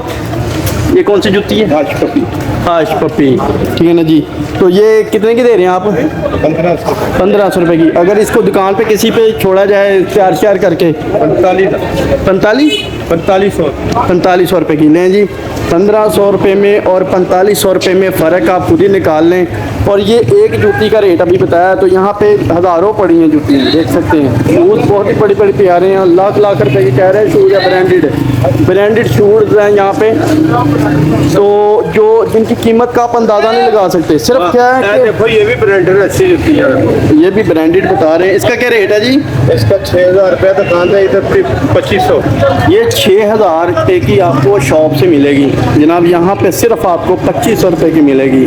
S4: ये कौन सी जूती है, हाश पप्पी, ठीक है ना जी। तो ये कितने की दे रहे हैं आप? 1500 रुपये की। अगर इसको दुकान पे किसी पे छोड़ा जाए चार करके 4500 रुपये की लें जी। 1500 रुपये में और 4500 रुपये में फ़र्क आप खुद ही निकाल लें। और ये एक जूती का रेट अभी बताया, तो यहाँ पे हज़ारों पड़ी हैं जूती, देख सकते हैं। शूज़ बहुत ही बड़ी प्यारे हैं, लाख रुपए के कह रहे हैं शूज़ है, ब्रांडेड शूज़ हैं यहाँ पे। तो जो जिनकी कीमत का आप अंदाज़ा नहीं लगा सकते, सिर्फ क्या है कि
S2: देखो ये भी ब्रांडेड अच्छी जूती है,
S4: ये भी ब्रांडेड बता रहे हैं। इसका क्या रेट है जी?
S2: इसका 6000 रुपये दुकान है, इधर 2500।
S4: ये 6000 रुपये की आपको शॉप से मिलेगी जनाब, यहाँ पे सिर्फ आपको 2500 रुपये की मिलेगी।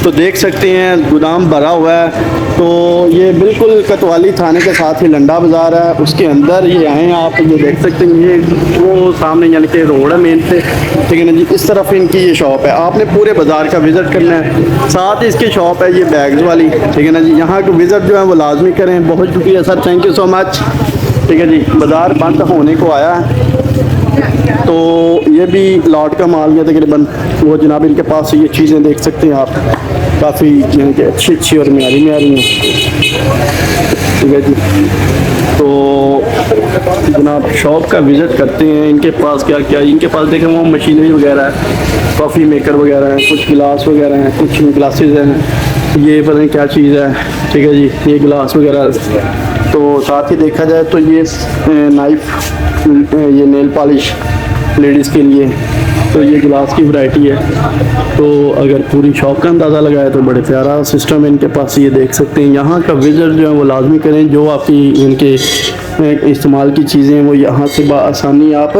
S4: तो देख सकते हैं गोदाम भरा हुआ है। तो ये बिल्कुल कोतवाली थाने के साथ ही लंडा बाज़ार है, उसके अंदर ये आए हैं आप, ये देख सकते हैं। ये वो सामने यानी कि रोड है मेन से, ठीक है ना जी। इस तरफ इनकी ये शॉप है, आपने पूरे बाज़ार का विज़िट करना है। साथ ही इसकी शॉप है ये बैग्स वाली, ठीक है ना जी। यहाँ का विज़िट जो है वो लाजमी करें। बहुत शुक्रिया sir, thank you so much, ठीक है जी। बाज़ार बंद होने को आया है, तो ये भी लॉट का माल है तकरीबन। वो जनाब इनके पास ये चीज़ें देख सकते हैं आप, काफ़ी यानी कि अच्छी और म्यारी हैं, ठीक है जी। तो जनाब शॉप का विज़िट करते हैं। इनके पास क्या इनके पास देखें वो मशीनरी वगैरह है, कॉफ़ी मेकर वगैरह हैं, कुछ गिलास वगैरह हैं, कुछ ग्लासेस हैं, ये पता नहीं क्या चीज़ है, ठीक है जी। ये गिलास वगैरह। तो साथ ही देखा जाए तो ये नाइफ, ये नेल पॉलिश लेडीज़ के लिए, तो ये गिलास की वैरायटी है। तो अगर पूरी शॉप का अंदाज़ा लगाया तो बड़े प्यारा सिस्टम है इनके पास, ये देख सकते हैं। यहाँ का विज़िट जो है वो लाजमी करें, जो आपकी इनके इस्तेमाल की चीज़ें वो यहाँ से आसानी आप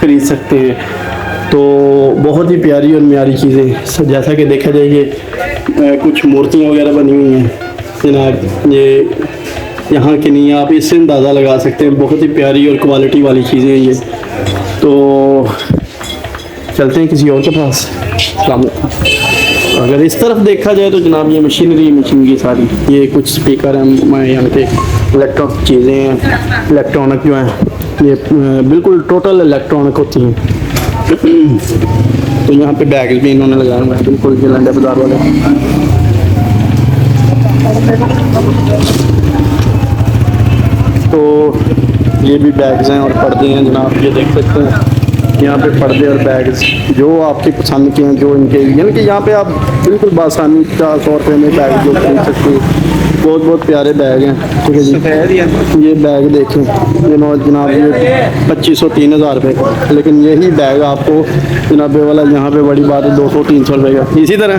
S4: ख़रीद सकते हैं। तो बहुत ही प्यारी और म्यारी चीज़ें, जैसा कि देखा जाए ये कुछ मूर्तियाँ वगैरह बनी हुई हैं जनाब, ये यहाँ की नहीं, आप इससे अंदाज़ा लगा सकते हैं। बहुत ही प्यारी और क्वालिटी वाली चीज़ें हैं ये। तो चलते हैं किसी और के पास। अगर इस तरफ देखा जाए तो जनाब ये मशीनरी सारी, ये कुछ स्पीकर हैं, यहाँ पे इलेक्ट्रॉनिक चीज़ें हैं, इलेक्ट्रॉनिक जो हैं ये बिल्कुल टोटल इलेक्ट्रॉनिक होती हैं। तो यहाँ पे बैग भी इन्होंने लगाए हुए हैं बिल्कुल लंडे बाजार वाले। तो ये भी बैग्स हैं और पर्दे हैं जनाब, ये देख सकते हैं यहाँ पे पर्दे और बैग्स जो आपकी पसंद के हैं, जो इनके यानी कि यहाँ पे आप बिल्कुल बासानी 400 रुपये में बैग जो खरीद सकते हैं। बहुत बहुत प्यारे बैग हैं, ठीक है जी। ये बैग देखें, ये जनाब ये 2500-3000 रुपये का, लेकिन यही बैग आपको जनाब वाला यहाँ पे बड़ी बात है 200-300 रुपये का। इसी तरह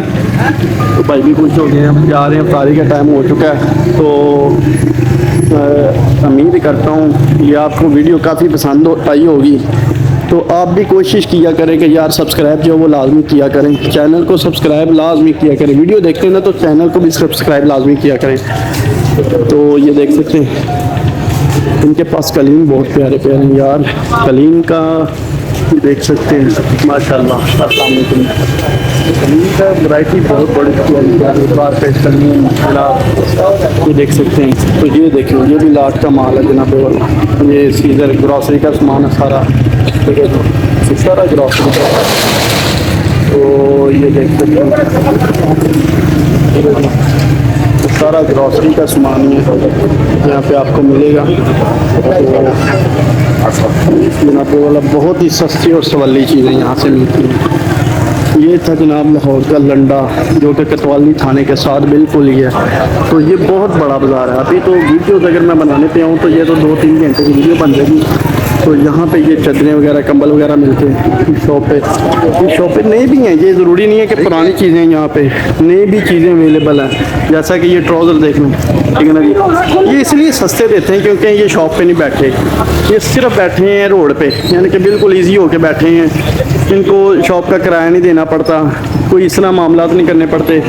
S4: तो भाई भी खुश हो गए हैं, हम जा रहे हैं, इफ्तारी का टाइम हो चुका है। तो उम्मीद करता हूँ ये आपको वीडियो काफ़ी पसंद आई होगी। तो आप भी कोशिश किया करें कि यार सब्सक्राइब जो वो लाजमी किया करें, चैनल को सब्सक्राइब लाजमी किया करें। वीडियो देखते हैं ना तो चैनल को भी सब्सक्राइब लाजमी किया करें। तो ये देख सकते हैं इनके पास कलीन बहुत प्यारे प्यारे हैं यार, कलीन का देख सकते हैं माशाल्लाह। अस्सलाम वालेकुम। कलीन का वैरायटी बहुत बड़ी कलीन ये देख सकते हैं। तो ये देखिए ये भी लाट का माल है जनाब वाला, ये सीजर ग्रॉसरी का सामान है सारा, ठीक है जी, सारा ग्रॉसरी का। तो ये देख सकते हैं सारा ग्रॉसरी का सामान ही है यहाँ पे आपको मिलेगा। जनाब वाला बहुत ही सस्ती और सवाली चीज़ें यहाँ से मिलती हैं। ये था जनाब लाहौर का लंडा, जो कि कोतवाली थाने के साथ बिल्कुल ही है। तो ये बहुत बड़ा बाज़ार है। अभी तो वीडियोज़ अगर मैं बनाने पे आऊँ तो ये तो 2-3 घंटे की वीडियो बन जाएगी। तो यहाँ पे ये चादरें वगैरह कंबल वगैरह मिलते हैं शॉप पे। ये शॉप पे नई भी हैं, ये ज़रूरी नहीं है कि पुरानी चीज़ें यहाँ पे, नई भी चीज़ें अवेलेबल हैं। जैसा कि ये ट्राउज़र देख लें, ठीक है ना जी। ये इसलिए सस्ते देते हैं क्योंकि ये शॉप पे नहीं बैठे, ये सिर्फ बैठे हैं रोड पे, यानी कि बिल्कुल ईजी होके बैठे हैं। इनको शॉप का किराया नहीं देना पड़ता, कोई इस तरह मामला नहीं करने पड़ते।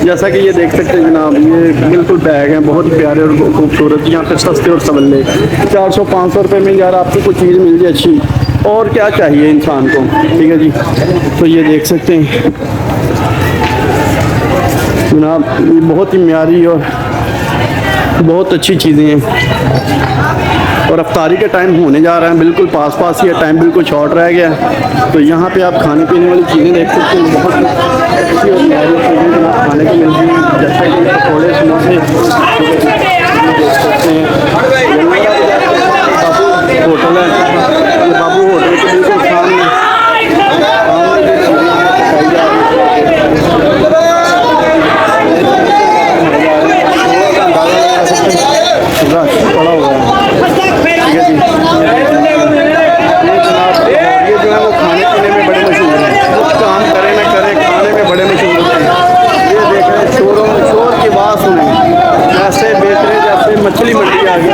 S4: जैसा कि ये देख सकते हैं जनाब, ये बिल्कुल बैग हैं बहुत प्यारे और खूबसूरत, यहाँ पे सस्ते और सवल्ले 400-500 रुपये में यार आपको कुछ चीज़ मिल जाए अच्छी, और क्या चाहिए इंसान को, ठीक है जी। तो ये देख सकते हैं जनाब, ये बहुत ही म्यारी और बहुत अच्छी चीज़ें हैं। और इफ्तारी का टाइम होने जा रहा है, बिल्कुल पास पास ही है, टाइम बिल्कुल शॉर्ट रह गया। तो यहाँ पे आप खाने पीने वाली चीज़ें देख सकते हैं, बहुत अच्छी और प्यारी चीज़ें जनाब खाने को मिलती हैं, जैसा कि पकौड़े समोसे देख सकते हैं। होटल है, बाबू होटल के बिल्कुल सामने पड़ा हुआ है, ठीक है जी। ये जो है वो खाने पीने में बड़े मशहूर हैं, कुछ काम करें ना करें खाने में बड़े मशहूर हैं। ये देख रहे हैं शोर की आवाज़ सुने, जैसे बेच रहे जैसे मछली मंडी आ गई,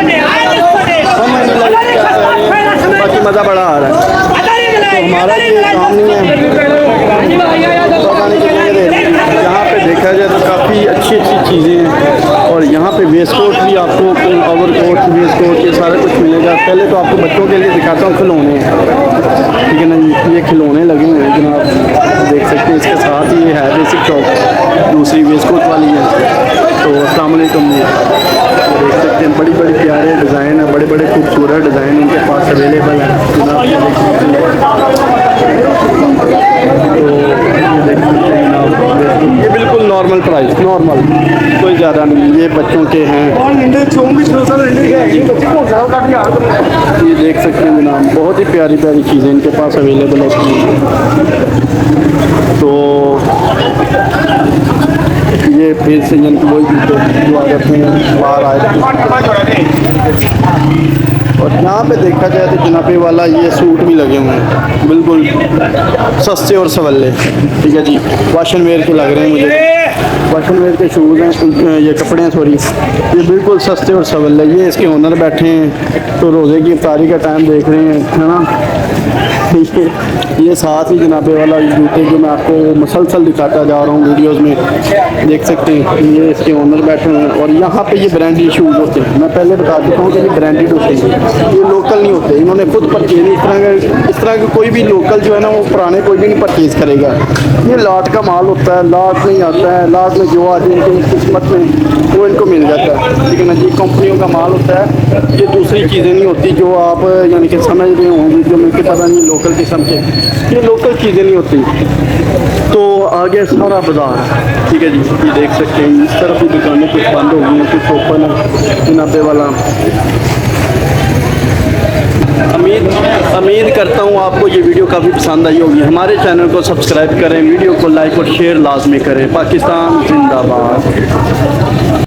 S4: बाकी मज़ा बड़ा आ रहा है। तो हमारा ये काम नहीं है, यहाँ पे देखा जाए तो काफ़ी अच्छी चीज़ें हैं। और यहाँ पे वेस्ट कोट भी आपको, ओवर कोट, वेस्ट कोट, ये सारा कुछ मिलेगा। पहले तो आपको बच्चों के लिए दिखाता हूँ खिलौने, ठीक है ना। ये खिलौने लगे हुए हैं जनाब, देख सकते हैं। इसके साथ ही ये है बेसिक शॉप, दूसरी वेस्ट कोट वाली है। तो अस्सलाम वालेकुम, देख सकते हैं बड़ी बड़ी प्यारे डिज़ाइन है, बड़े बड़े खूबसूरत डिज़ाइन इनके पास अवेलेबल है जनाब। ये बिल्कुल नॉर्मल प्राइस, नॉर्मल, कोई ज़्यादा नहीं। ये बच्चों के हैं, ये देख सकते हैं जनाब, बहुत ही प्यारी प्यारी चीज़ें इनके पास अवेलेबल होती हैं। तो ये फिर से वही जो आ जाते हैं बाहर आए। और यहाँ पे देखा जाए तो जनाबे वाला ये सूट भी लगे हुए हैं बिल्कुल सस्ते और सवल्ले, ठीक है जी। वाशन वेयर के लग रहे हैं मुझे। वाशन वेयर के शूज़ हैं, ये कपड़े हैं सॉरी, ये बिल्कुल सस्ते और सवल है। ये इसके ओनर बैठे हैं तो रोज़े की इफ्तारी का टाइम देख रहे हैं, है ना। ये साथ ही जनाबे वाला जूते जो मैं आपको मुसलसल दिखाता जा रहा हूँ वीडियोस में, देख सकते हैं। ये इसके ओनर बैठे हैं और यहाँ पे ये ब्रांडेड शूज़ होते हैं। मैं पहले बता देता हूँ कि ये ब्रांडेड होते हैं, ये लोकल नहीं होते। इन्होंने खुद परचेज इस तरह का कोई भी लोकल जो है ना वो पुराने कोई भी नहीं परचेज़ करेगा। ये लाट का माल होता है, लाट नहीं आता है, लाट में जो आ जाए इनकी किस्मत में वो इनको मिल जाता है, लेकिन ये कंपनियों का माल होता है। ये दूसरी चीज़ें नहीं होती जो आप यानी कि समझ रहे होंगे, जो मुझे पता नहीं लोकल किस्म के, ये लोकल चीज़ें नहीं होती। तो आगे सारा बाजार, ठीक है जी, ये देख सकते हैं। इस तरफ भी दुकानें कुछ बंद हो गई हैं, कुछ ओपन है। जनाबे वाला उम्मीद करता हूँ आपको ये वीडियो काफ़ी पसंद आई होगी। हमारे चैनल को सब्सक्राइब करें, वीडियो को लाइक और शेयर लाजमी करें। पाकिस्तान जिंदाबाद।